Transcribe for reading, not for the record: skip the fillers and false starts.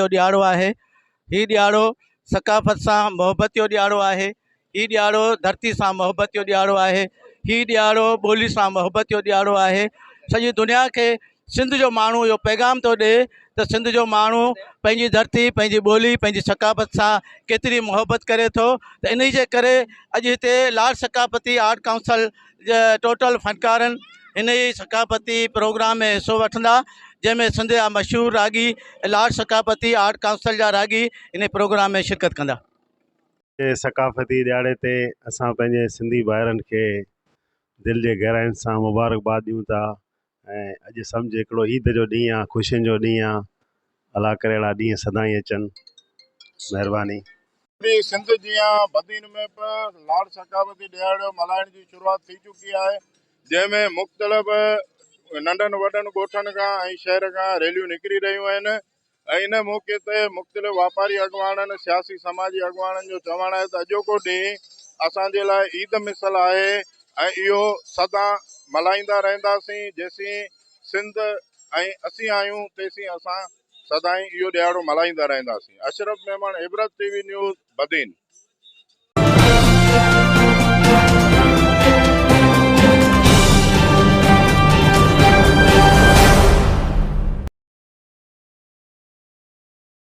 जो ॾियारो आहे। हीउ ॾियारो सकाफ़त सां मुहबत जो ॾियारो आहे। हीउ ॾियारो धरती सां मुहबत जो ॾियारो आहे। हीउ ॾियारो ॿोली सां मुहबत जो ॾियारो आहे। सॼी दुनिया खे सिंध जो माण्हू इहो पैगाम थो ॾिए त सिंध जो माण्हू पंहिंजी धरती, पंहिंजी ॿोली, पंहिंजी सकाफ़त सां केतिरी मुहबत करे थो। त इन जे करे अॼु हिते लाड़ सकाफ़ती आर्ट काउंसिल टोटल फ़नकारनि हिन ई सकाफ़ती प्रोग्राम में हिसो वठंदा, जंहिंमें सिंध जा मशहूरु रागी लाड़ सकाफ़ती आर्ट काउंसिल जा रागी इन प्रोग्राम में शिरकत कंदा। सकाफ़ती ॾियारे ते असां पंहिंजे सिंधी भाइरनि खे दिलि जे गहराइनि सां मुबारकबाद ॾियूं था। ऐं अॼु सम्झ हिकिड़ो ईद जो ॾींहुं आहे, ख़ुशियुनि जो ॾींहुं आहे। अला करे अहिड़ा ॾींहं सदाईं अचनि। महिरबानी। सिंध जीअं बदीन में बि लाड़ सकाफ़ती ॾियारो मल्हाइण जी शुरूआति थी चुकी आहे, जंहिंमें मुख़्तलिफ़ नंढनि वॾनि ॻोठनि खां ऐं शहर खां रैलियूं निकिरी रहियूं आहिनि। ऐं इन मौक़े ते मुख़्तलिफ़ वापारी अॻुवाणनि, सियासी समाजी अॻुवाणनि जो चवणु आहे त अॼोको ॾींहुं असांजे लाइ ईद मिसल आहे ऐं इहो सदा मल्हाईंदा रहंदासीं। जेसीं सिंध ऐं असीं आहियूं तेसीं असां सदाईं इहो ॾियारो मल्हाईंदा रहंदासीं। Ashraf Memon, Ibrat TV news, Badin.